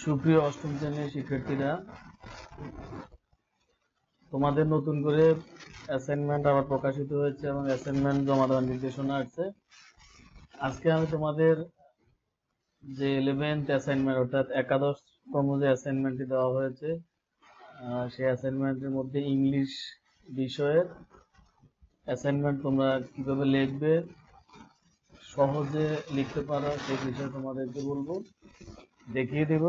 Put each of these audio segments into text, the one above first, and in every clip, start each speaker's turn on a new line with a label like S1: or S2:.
S1: সুপ্রিয় অষ্টম শ্রেণীর শিক্ষার্থীরা, তোমাদের নতুন করে অ্যাসাইনমেন্ট আবার প্রকাশিত হয়েছে এবং অ্যাসাইনমেন্ট জমা দেওয়ার নির্দেশনা আসছে। আজকে আমি তোমাদের যে 11th অ্যাসাইনমেন্ট অর্থাৎ একাদশতম যে অ্যাসাইনমেন্টটি দেওয়া হয়েছে সেই অ্যাসাইনমেন্টের মধ্যে ইংলিশ বিষয়ের অ্যাসাইনমেন্ট তোমরা কিভাবে লিখবে, সহজে লিখতে পারো সেই বিষয়ে তোমাদেরকে বলবো, দেখিয়ে দেব।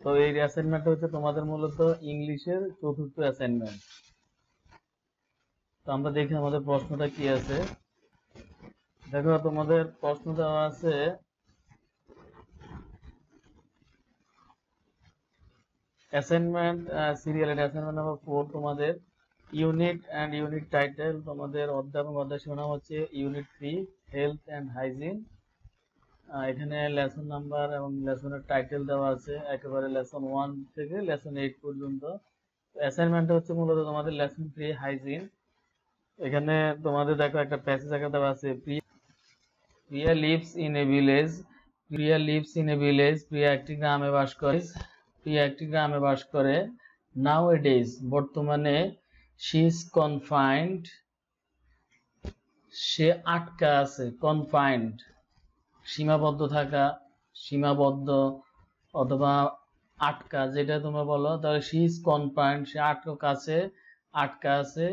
S1: তো এই অ্যাসাইনমেন্টটা হচ্ছে তোমাদের মূলত ইংলিশের চতুর্থ অ্যাসাইনমেন্ট। তো আমরা দেখি আমাদের প্রশ্নটা কি আছে। দেখো তোমাদের প্রশ্ন দেওয়া আছে অ্যাসাইনমেন্ট সিরিয়াল অ্যাসাইনমেন্ট নাম্বার 4। তোমাদের ইউনিট অ্যান্ড ইউনিট টাইটেল, তোমাদের অধ্যায় এবং অধ্যায় শিরোনাম হচ্ছে ইউনিট 3 হেলথ অ্যান্ড হাইজিন। এখানে লেসন নাম্বার এবং লেসনের টাইটেল দেওয়া আছে একেবারে লেসন 1 থেকে লেসন 8 পর্যন্ত। অ্যাসাইনমেন্ট হচ্ছে মূলত তোমাদের লেসন 3 হাইজিন। এখানে তোমাদের দেখো একটা প্যাসেজ আকারে দেওয়া আছে, প্রিয়া লিভস ইন এ ভিলেজ। প্রিয়া একটি গ্রামে বাস করে। নাও এ ডেজ, বর্তমানে। শি ইজ কনফাইন্ড, সে আটকা আছে। কনফাইন্ড সীমাবদ্ধ থাকা, সীমাবদ্ধ অথবা আটকা, যেটা তোমরা বলো। তাহলে শি ইজ কনফাইন্ড, সে আটকা আছে।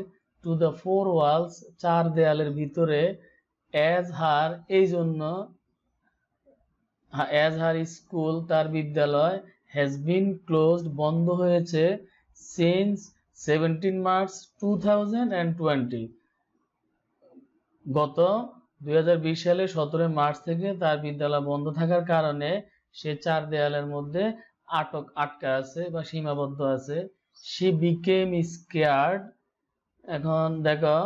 S1: টু দ্য ফোর ওয়ালস, চার দেয়ালের ভিতরে। অ্যাজ হার, এই জন্য। অ্যাজ হার স্কুল, তার বিদ্যালয়। হ্যাজ বিন ক্লোজড, বন্ধ হয়েছে। সিন্স 17 মার্চ 2020, গত 2020 সালে 17 মার্চ থেকে তার বিদ্যালয় বন্ধ থাকার কারণে সে চার দেয়ালের মধ্যে আটকা আছে বা সীমাবদ্ধ আছে। সি বিকেম স্কেয়ার্ড, এখন দেখো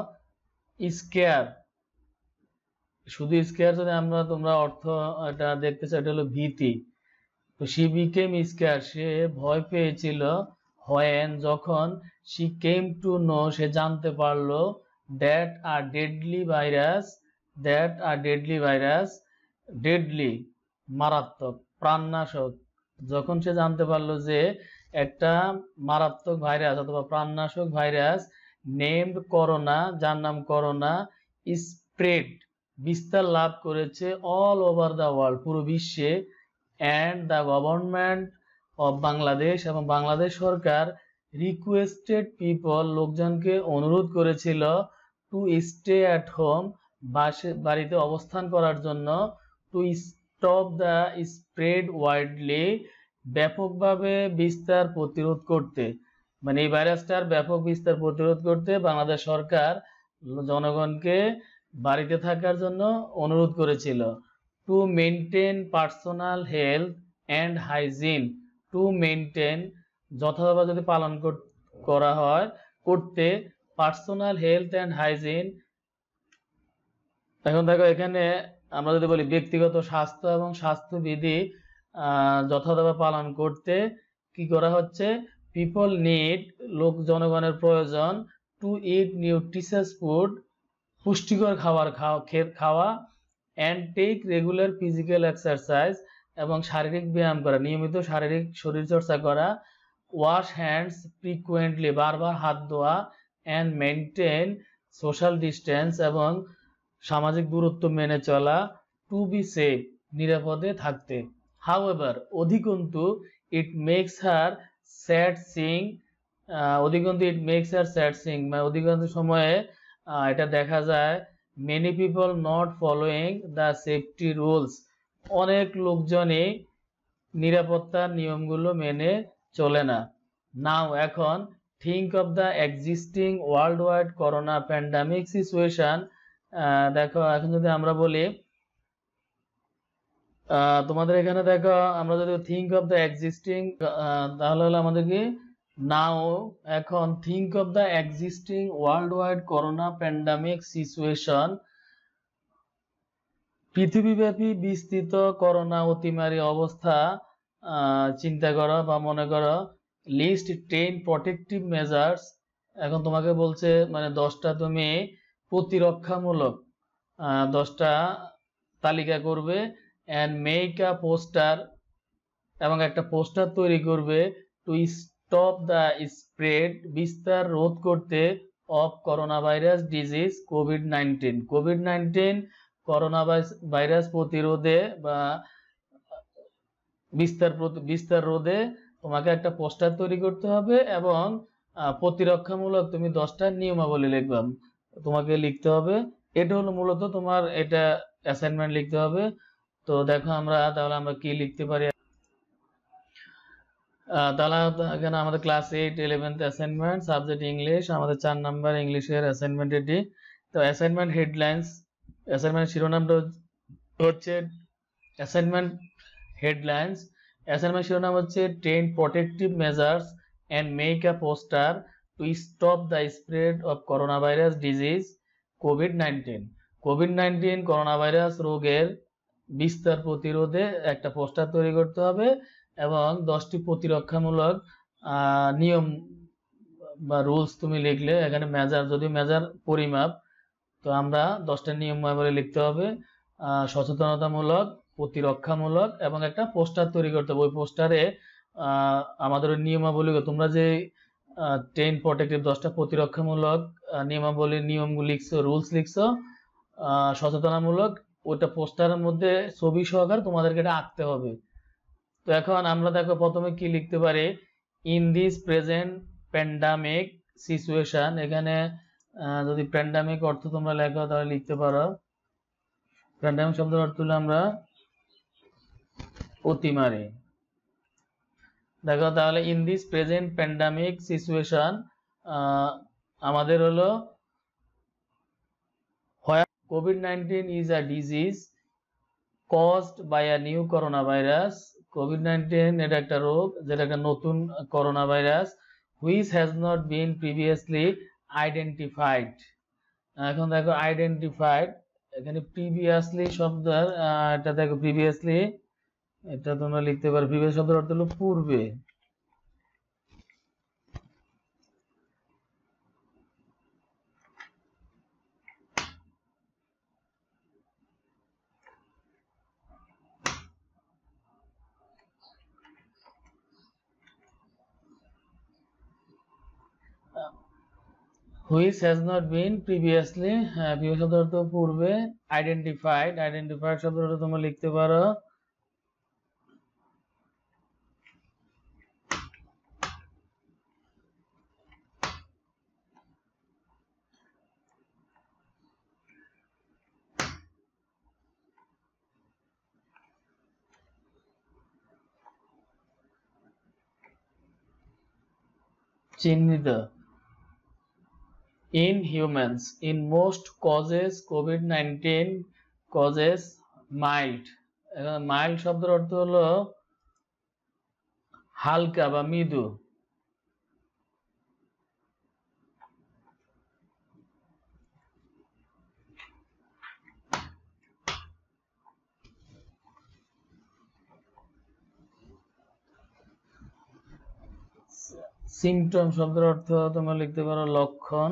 S1: স্কেয়ার, শুধু স্কেয়ার যদি তোমরা অর্থ এটা দেখতে চাও, এটা হলো ভীতি। তো সি বিকেম স্কেয়ার, সে ভয় পেয়েছিল। হোয়েন, যখন। সি কেম টু নো, সে জানতে পারলো। That are deadly virus, deadly মারাত্মক, প্রাণনাশক। যখন সে জানতে পারলো যে একটা মারাত্মক ভাইরাস অথবা প্রাণনাশক ভাইরাস, নেমড করোনা, যার নাম করোনা, স্প্রেড, বিস্তার লাভ করেছে, অল ওভার দ্য ওয়ার্ল্ড, পুরো বিশ্বে। And the government of Bangladesh, এবং বাংলাদেশ সরকার, রিকোয়েস্টেড পিপল, লোকজনকে অনুরোধ করেছিল, টু স্টে অ্যাট হোম, বাড়িতে অবস্থান করার জন্য। Two stop the spread widely, ব্যাপকভাবে বিস্তার প্রতিরোধ করতে, মানে এই ভাইরাসটার ব্যাপক বিস্তার প্রতিরোধ করতে বাংলাদেশ সরকার জনগণকে বাড়িতে থাকার জন্য অনুরোধ করেছিল। To maintain personal health and hygiene, to maintain, যথাযথভাবে পালন করা হয়, করতে, পার্সোনাল হেলথ অ্যান্ড হাইজিন। এখন দেখো এখানে আমরা যদি বলি ব্যক্তিগত স্বাস্থ্য এবং স্বাস্থ্যবিধি যথাযথভাবে পালন করতে কি করা হচ্ছে। পিপল নিড, জনগণের প্রয়োজন। টু ইট নিউট্রিশিয়াস ফুড, পুষ্টিকর খাওয়া। And take regular physical exercise, এবং শারীরিক ব্যায়াম করা, নিয়মিত শারীরিক শরীরচর্চা করা। ওয়াশ হ্যান্ডস ফ্রিকুয়েন্টলি, বারবার হাত ধোয়া। অ্যান্ড মেনটেন সোশ্যাল ডিস্টেন্স, এবং সামাজিক দূরত্ব মেনে চলা। টু বি সেফ, নিরাপদে থাকতে। হাউএভার, অধিকন্তু, it makes her saddening, মানে অধিকাংশ সময়ে এটা দেখা যায়, many people not following the safety rules, অনেক লোকজনই নিরাপত্তার নিয়মগুলো মেনে চলে না। নাও, এখন। Think of the existing world wide corona pandemic situation, দেখো এখন যদি আমরা বলি, তোমাদের এখানে দেখো আমরা যদি থিঙ্ক অফ দ্য এক্সিস্টিং, তাহলে হলো আমাদের কি, নাও, এখন। Think of the existing world wide corona pandemic situation, পৃথিবীব্যাপী বিস্তৃত করোনা অতিমারী অবস্থা চিন্তা করো বা মনে করো। লিস্ট 10 প্রটেক্টিভ মেজার্স, এখন তোমাকে বলছে মানে 10টা তুমি প্রতিরক্ষামূলক 10টা তালিকা করবে। অ্যান্ড মেক আ পোস্টার, এবং একটা পোস্টার তৈরি করবে টু স্টপ দ্য স্প্রেড, বিস্তার রোধ করতে, of corona virus disease COVID-19 corona virus প্রতিরোধে বা বিস্তার রোধে তোমাকে একটা পোস্টার তৈরি করতে হবে এবং প্রতিরক্ষামূলক তুমি 10টা নিয়মাবলী লিখবা, তোমাকে লিখতে হবে। এটা হলো মূলত তোমার এটা অ্যাসাইনমেন্ট লিখতে হবে। তো দেখো তাহলে আমরা কি লিখতে পারি। তাহলে এখানে আমাদের class 8 11th assignment, subject English, আমাদের 4 নাম্বার ইংলিশের অ্যাসাইনমেন্ট এটি। তো অ্যাসাইনমেন্ট হেডলাইন্স, অ্যাসাইনমেন্ট শিরোনামটা হচ্ছে অ্যাসাইনমেন্ট হেডলাইন্স, অ্যাসাইনমেন্ট শিরোনাম হচ্ছে 10 protective measures and make a poster to stop the spread of coronavirus disease COVID-19 corona virus রোগের বিস্তার প্রতিরোধে একটা পোস্টার তৈরি করতে হবে এবং 10টি প্রতিরক্ষামূলক নিয়ম বা রুলস তুমি লিখলে, এখানে মেজার, যদি মেজার পরিমাপ, তো আমরা 10টা নিয়মাবলী লিখতে হবে, সচেতনতামূলক, প্রতিরক্ষামূলক এবং একটা পোস্টার তৈরি করতে হবে। ওই পোস্টারে আমাদের নিয়মাবলী, তোমরা যে 10 প্রোটেক্টিভ 10টা প্রতিরক্ষামূলক নিয়মাবলী নিয়মগুলো লিখছো, রুলস লিখছো, সচেতনামূলক, ওইটা পোস্টারের মধ্যে ছবি সহকারে তোমাদেরকে এটা আঁকতে হবে। তো এখন আমরা দেখো প্রথমে কি লিখতে পারি, in this present pandemic situation, এখানে যদি প্যান্ডামিক অর্থ তোমরা লেখো তাহলে লিখতে পারো, প্যান্ডামিক শব্দের অর্থ হলো আমরা অতিমারি। দেখো তাহলে in this present pandemic situation আমাদের হলো COVID-19 is a disease caused by a new coronavirus, COVID-19 এটা একটা রোগ, যেটা একটা নতুন corona virus, which has not been previously identified। এখন দেখো আইডেন্টিফাইড, এখানে প্রিভিয়াসলি শব্দ, এটা দেখো প্রিভিয়াসলি, এটা তোমরা লিখতে পারো, প্রিভিয়াস শব্দের অর্থ হলো পূর্বে। which has not been previously, previous শব্দের অর্থ পূর্বে, আইডেন্টিফাইড শব্দের অর্থ তোমরা লিখতে পারো চিহ্নিত। in humans, in most causes COVID-19 causes mild, mild শব্দের অর্থ হলো হালকা বা মৃদু। সিমটম শব্দের অর্থ তোমরা লিখতে পারো লক্ষণ।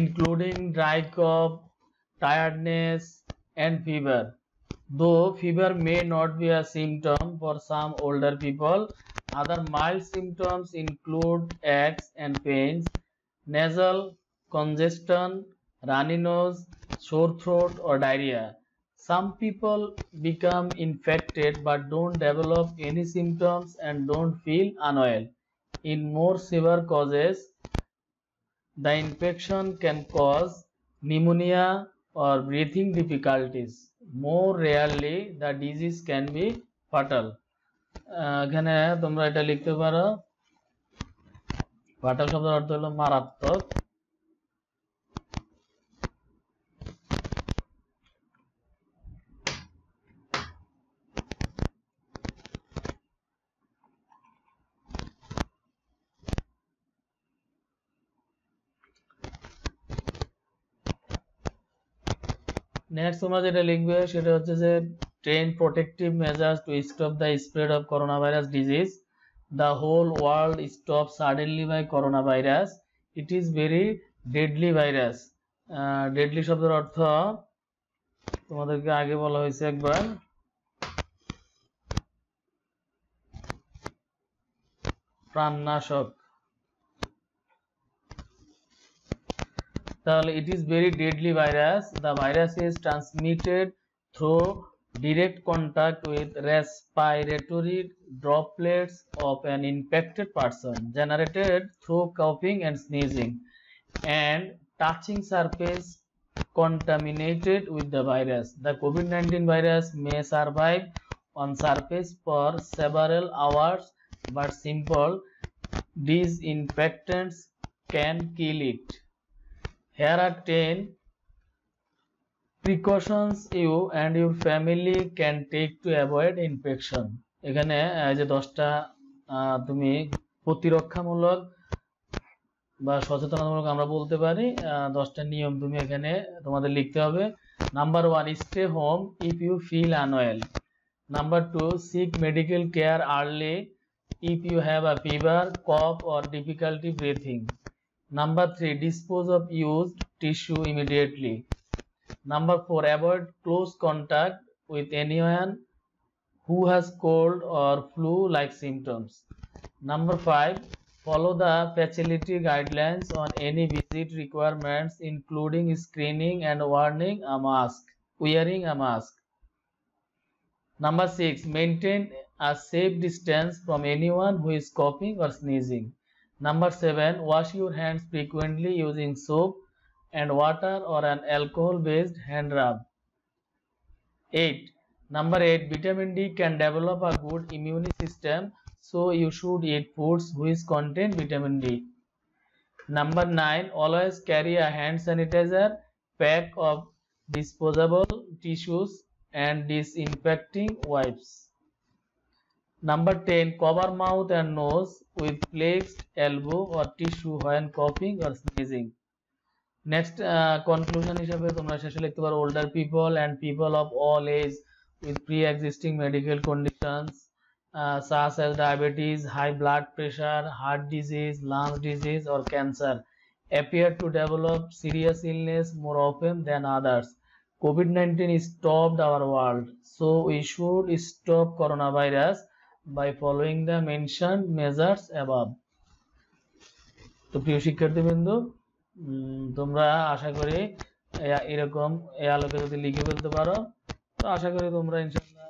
S1: including dry cough, tiredness and fever. Though fever may not be a symptom for some older people, other mild symptoms include aches and pains, nasal congestion, runny nose, sore throat or diarrhea. Some people become infected but don't develop any symptoms and don't feel unwell. In more severe causes, the infection can cause pneumonia or breathing difficulties. More rarely, the disease can be fatal. এখানে তোমরা এটা লিখতে পারো, fatal শব্দের অর্থ হলো মারাত্মক। Next তোমরা যেটা লিখবে সেটা হচ্ছে যে ten protective measures to stop the spread of corona virus disease. The whole world stop suddenly by corona virus. It is very deadly virus. Deadly শব্দের অর্থ তোমাদেরকে আগে বলা হয়েছে একবার, প্রাণনাশক। তাহলে it is very deadly virus. The virus is transmitted through direct contact with respiratory droplets of an infected person, generated through coughing and sneezing, and touching surface contaminated with the virus. The COVID-19 virus may survive on surface for several hours, but simple disinfectants can kill it. Here are 10 precautions you and your family can take to avoid infection. এখানে যে 10টা তুমি প্রতিরক্ষামূলক বা সচেতনতামূলক আমরা বলতে পারি 10টা নিয়ম তুমি এখানে তোমাদের লিখতে হবে। Number 1, stay home if you feel unwell. Number 2, seek medical care early if you have a fever, cough or difficulty breathing. Number 3, dispose of used tissue immediately. Number 4, avoid close contact with anyone who has cold or flu-like symptoms. Number 5, follow the facility guidelines on any visit requirements, including screening and wearing a mask. Number 6, maintain a safe distance from anyone who is coughing or sneezing. Number 7, wash your hands frequently using soap and water or an alcohol-based hand rub. 8. Number 8, vitamin D can develop a good immune system, so you should eat foods which contain vitamin D. Number 9, always carry a hand sanitizer, pack of disposable tissues and disinfecting wipes. Number 10, cover mouth and nose with flexed elbow or tissue when coughing or sneezing. Next conclusion হিসেবে তোমরা শেষে লিখতে পারো older people and people of all age with pre-existing medical conditions such as diabetes, high blood pressure, heart disease, lung disease or cancer appear to develop serious illness more often than others. COVID-19 stopped our world, so we should stop coronavirus by following the mentioned measures above. তো প্রিয় শিক্ষার্থীবৃন্দ, তোমরা আশা করি এরকম এই আলোকে যদি লিখে ফেলতে পারো তো আশা করি তোমরা ইনশাআল্লাহ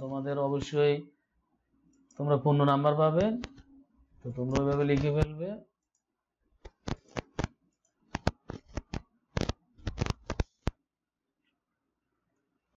S1: তোমাদের অবশ্যই তোমরা পূর্ণ নাম্বার পাবে। তো তোমরা এভাবে লিখে ফেলবে।